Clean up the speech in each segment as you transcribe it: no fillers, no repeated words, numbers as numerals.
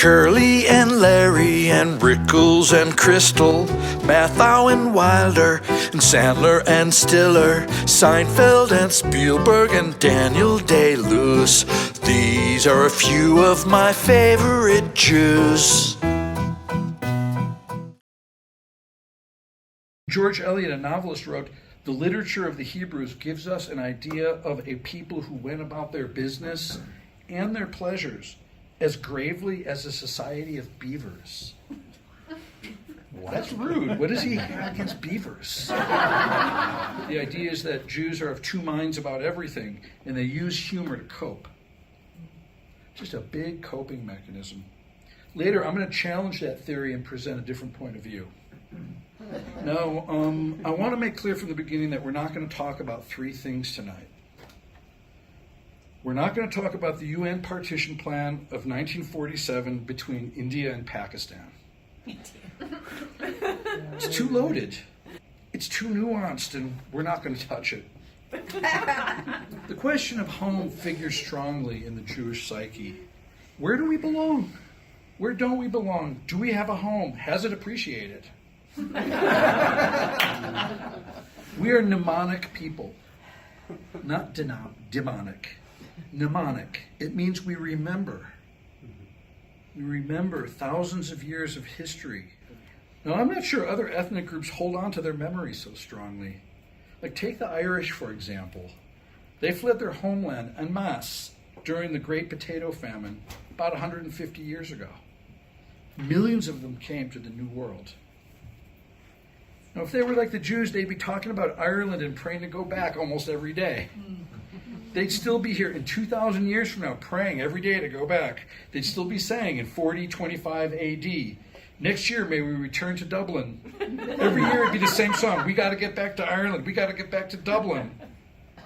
Curly and Larry and Rickles and Crystal, Matthau and Wilder and Sandler and Stiller, Seinfeld and Spielberg and Daniel Day-Lewis. These are a few of my favorite Jews. George Eliot, a novelist, wrote, "The literature of the Hebrews gives us an idea of a people who went about their business and their pleasures as gravely as a society of beavers." That's rude. What does he have against beavers? The idea is that Jews are of two minds about everything, and they use humor to cope. Just a big coping mechanism. Later, I'm going to challenge that theory and present a different point of view. Now, I want to make clear from the beginning that we're not going to talk about three things tonight. We're not going to talk about the UN partition plan of 1947 between India and Pakistan. It's too loaded. It's too nuanced, and we're not going to touch it. The question of home figures strongly in the Jewish psyche. Where do we belong? Where don't we belong? Do we have a home? Has it appreciated? We are mnemonic people, not demonic. Mnemonic. It means we remember. We remember thousands of years of history. Now, I'm not sure other ethnic groups hold on to their memory so strongly. Like, take the Irish, for example. They fled their homeland en masse during the Great Potato Famine about 150 years ago. Millions of them came to the New World. Now, if they were like the Jews, they'd be talking about Ireland and praying to go back almost every day. They'd still be here in 2,000 years from now, praying every day to go back. They'd still be saying in 4025 AD, "Next year, may we return to Dublin." Every year it'd be the same song. "We got to get back to Ireland. We got to get back to Dublin."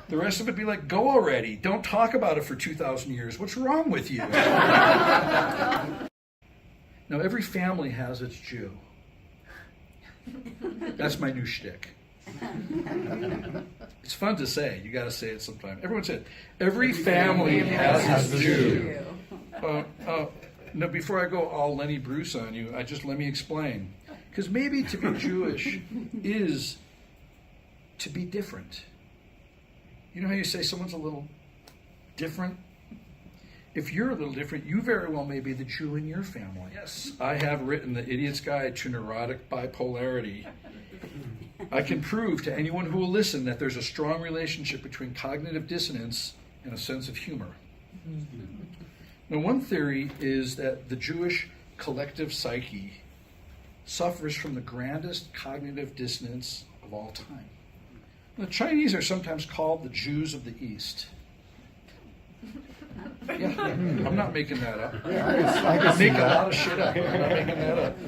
The rest of it would be like, "Go already. Don't talk about it for 2,000 years. What's wrong with you?" Now, every family has its Jew. That's my new shtick. It's fun to say. You got to say it sometime. Everyone said, every family has its Jew. No, before I go all Lenny Bruce on you, let me explain. Because maybe to be Jewish is to be different. You know how you say someone's a little different? If you're a little different, you very well may be the Jew in your family. Yes, I have written The Idiot's Guide to Neurotic Bipolarity. I can prove to anyone who will listen that there's a strong relationship between cognitive dissonance and a sense of humor. Now, one theory is that the Jewish collective psyche suffers from the grandest cognitive dissonance of all time. The Chinese are sometimes called the Jews of the East. Yeah, I'm not making that up. I make a lot of shit up. I'm not making that up.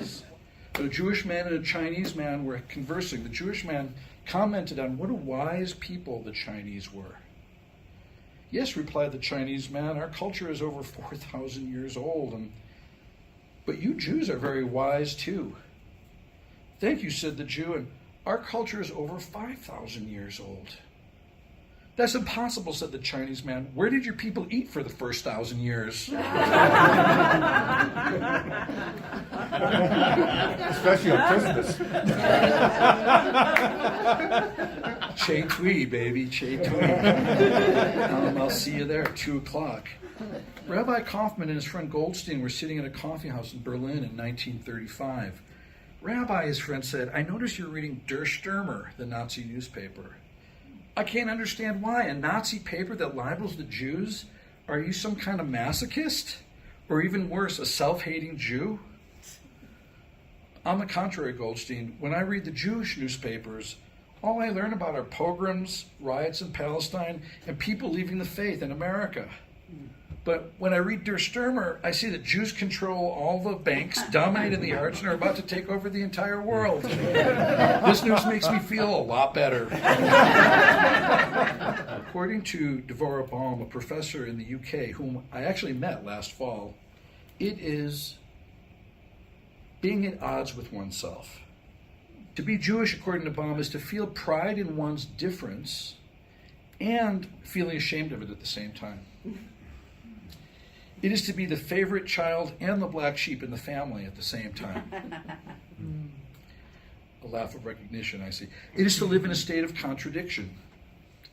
But a Jewish man and a Chinese man were conversing. The Jewish man commented on what a wise people the Chinese were. "Yes," replied the Chinese man, "our culture is over 4,000 years old, but you Jews are very wise too." "Thank you," said the Jew, "and our culture is over 5,000 years old." "That's impossible," said the Chinese man. "Where did your people eat for the first 1,000 years?" Especially on Christmas. Che Tui, baby, Che Tui. I'll see you there at 2 o'clock. Rabbi Kaufman and his friend Goldstein were sitting at a coffee house in Berlin in 1935. "Rabbi," his friend said, "I notice you're reading Der Stürmer, the Nazi newspaper. I can't understand why. A Nazi paper that libels the Jews? Are you some kind of masochist? Or even worse, a self-hating Jew?" "On the contrary, Goldstein, when I read the Jewish newspapers, all I learn about are pogroms, riots in Palestine, and people leaving the faith in America. But when I read Der Stürmer, I see that Jews control all the banks, dominate the arts, and are about to take over the entire world. This news makes me feel a lot better." According to Devorah Baum, a professor in the UK, whom I actually met last fall, it is being at odds with oneself. To be Jewish, according to Baum, is to feel pride in one's difference and feeling ashamed of it at the same time. It is to be the favorite child and the black sheep in the family at the same time. A laugh of recognition, I see. It is to live in a state of contradiction.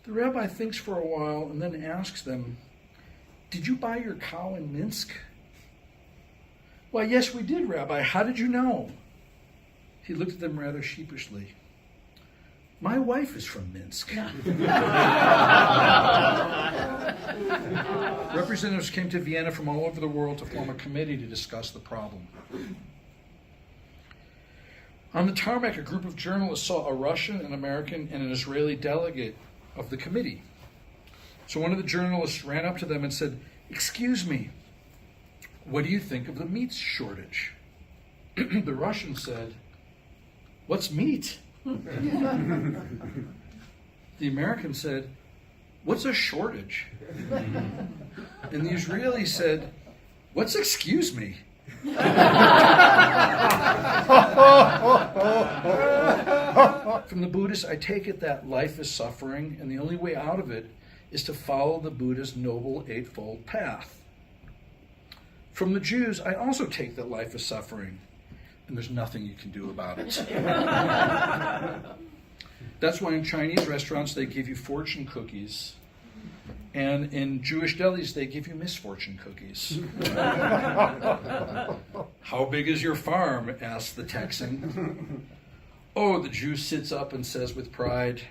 The rabbi thinks for a while and then asks them, "Did you buy your cow in Minsk?" "Why, yes, we did, Rabbi. How did you know?" He looked at them rather sheepishly. "My wife is from Minsk." Representatives came to Vienna from all over the world to form a committee to discuss the problem. On the tarmac, a group of journalists saw a Russian, an American, and an Israeli delegate of the committee. So one of the journalists ran up to them and said, "Excuse me, what do you think of the meat shortage?" The Russian said, "What's meat?" The American said, "What's a shortage?" And the Israeli said, "What's excuse me?" From the Buddhists, I take it that life is suffering, and the only way out of it is to follow the Buddha's Noble Eightfold Path. From the Jews, I also take that life is suffering, and there's nothing you can do about it. That's why in Chinese restaurants they give you fortune cookies, and in Jewish delis they give you misfortune cookies. "How big is your farm?" asks the Texan. Oh, the Jew sits up and says with pride,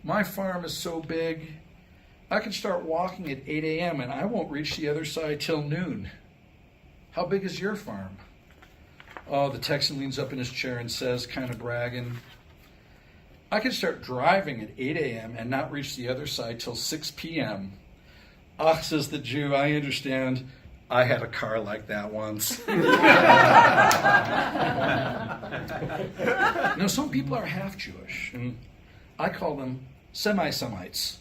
"My farm is so big, I can start walking at 8 a.m. and I won't reach the other side till noon. How big is your farm?" Oh, the Texan leans up in his chair and says, kind of bragging, "I can start driving at 8 a.m. and not reach the other side till 6 p.m. "Ach," says the Jew, "I understand. I had a car like that once." Now, some people are half Jewish, and I call them semi-Semites.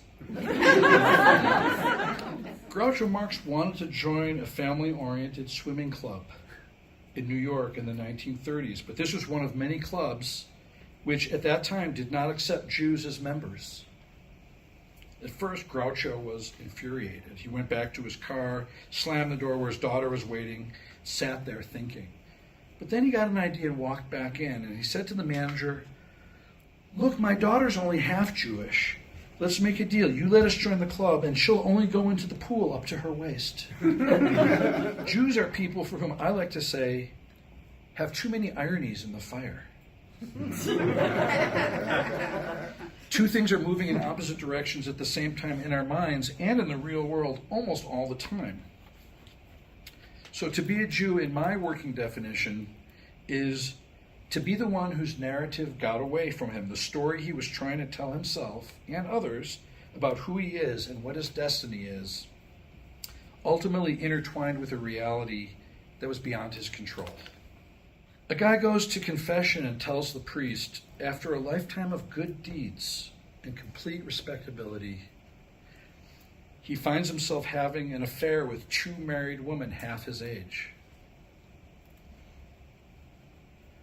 Groucho Marx wanted to join a family-oriented swimming club in New York in the 1930s, but this was one of many clubs which at that time did not accept Jews as members. At first, Groucho was infuriated. He went back to his car, slammed the door where his daughter was waiting, sat there thinking. But then he got an idea and walked back in, and he said to the manager, "Look, my daughter's only half Jewish. Let's make a deal. You let us join the club, and she'll only go into the pool up to her waist." Jews are people for whom I like to say have too many ironies in the fire. Two things are moving in opposite directions at the same time in our minds and in the real world almost all the time. So to be a Jew, in my working definition, is to be the one whose narrative got away from him, the story he was trying to tell himself and others about who he is and what his destiny is, ultimately intertwined with a reality that was beyond his control. A guy goes to confession and tells the priest, after a lifetime of good deeds and complete respectability, he finds himself having an affair with two married women half his age.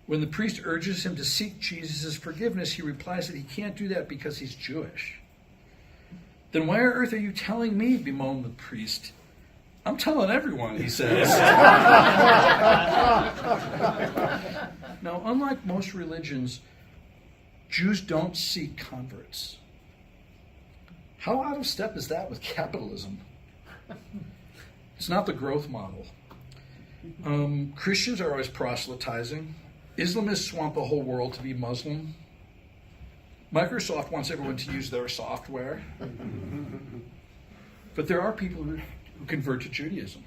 When the priest urges him to seek Jesus' forgiveness, he replies that he can't do that because he's Jewish. "Then why on earth are you telling me?" bemoaned the priest. "I'm telling everyone," he says. Now, unlike most religions, Jews don't seek converts. How out of step is that with capitalism? It's not the growth model. Christians are always proselytizing. Islamists want the whole world to be Muslim. Microsoft wants everyone to use their software. But there are people who convert to Judaism.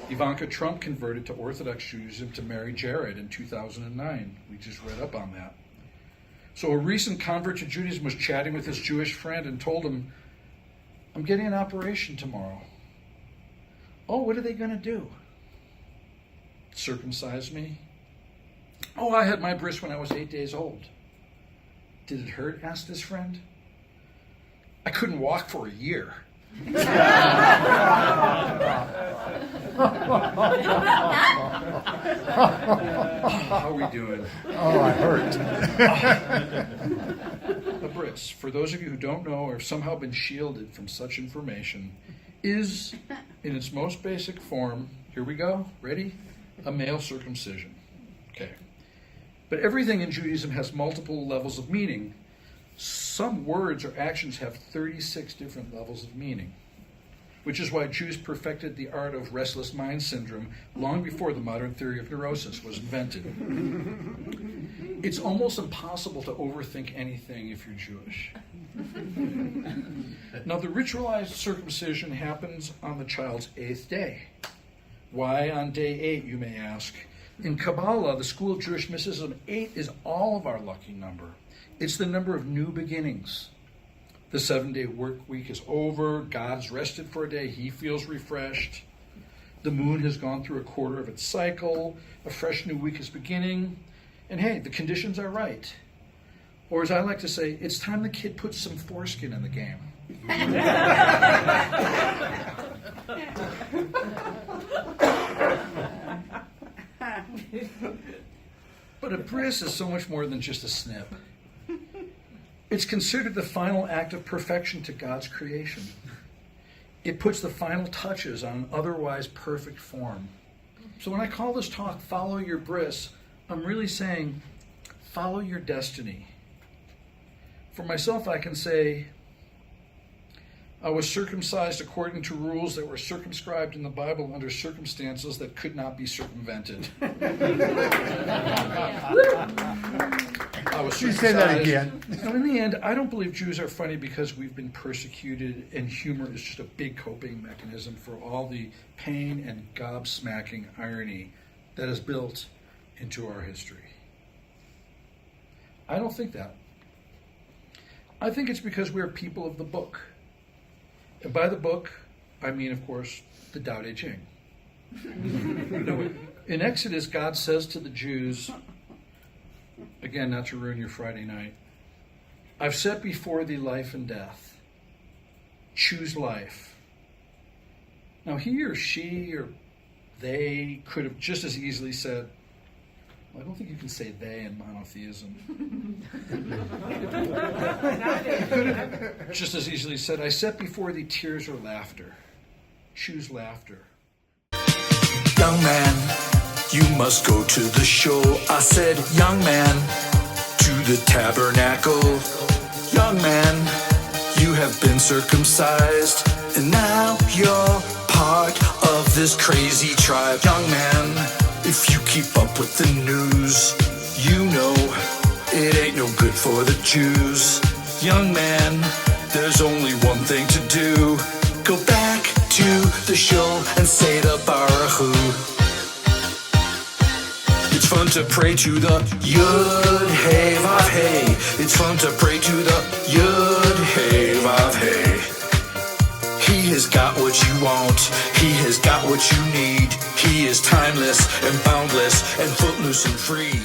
Ivanka Trump converted to Orthodox Judaism to marry Jared in 2009. We just read up on that. So a recent convert to Judaism was chatting with his Jewish friend and told him, "I'm getting an operation tomorrow." "Oh, what are they going to do?" "Circumcise me." "Oh, I had my bris when I was 8 days old." "Did it hurt?" asked his friend. "I couldn't walk for a year." How are we doing? Oh, I hurt. A bris, for those of you who don't know or have somehow been shielded from such information, is in its most basic form, here we go, ready? A male circumcision. Okay. But everything in Judaism has multiple levels of meaning. Some words or actions have 36 different levels of meaning, which is why Jews perfected the art of restless mind syndrome long before the modern theory of neurosis was invented. It's almost impossible to overthink anything if you're Jewish. Now, the ritualized circumcision happens on the child's 8th day. Why on day 8, you may ask? In Kabbalah, the school of Jewish mysticism, 8 is all of our lucky number. It's the number of new beginnings. The 7-day work week is over. God's rested for a day. He feels refreshed. The moon has gone through a quarter of its cycle. A fresh new week is beginning. And hey, the conditions are right. Or as I like to say, it's time the kid puts some foreskin in the game. But a bris is so much more than just a snip. It's considered the final act of perfection to God's creation. It puts the final touches on an otherwise perfect form. So when I call this talk, Follow Your Bris, I'm really saying, follow your destiny. For myself, I can say, I was circumcised according to rules that were circumscribed in the Bible under circumstances that could not be circumvented. I was You say that again. Now, in the end, I don't believe Jews are funny because we've been persecuted, and humor is just a big coping mechanism for all the pain and gobsmacking irony that is built into our history. I don't think that. I think it's because we're people of the book. And by the book, I mean, of course, the Tao Te Ching. No, in Exodus, God says to the Jews, again, not to ruin your Friday night, I've set before thee life and death. Choose life. Now, he or she or they could have just as easily said, well, I don't think you can say they in monotheism. He could have just as easily said, I set before thee tears or laughter. Choose laughter. Young man, you must go to the show. I said, young man, to the tabernacle. Young man, you have been circumcised, and now you're part of this crazy tribe. Young man, if you keep up with the news, you know it ain't no good for the Jews. Young man, there's only one thing to do. Go back to the show and say the Baruch Hu. It's fun to pray to the Yud Hey Vav Hey. It's fun to pray to the Yud Hey Vav Hey. He has got what you want. He has got what you need. He is timeless and boundless and footloose and free.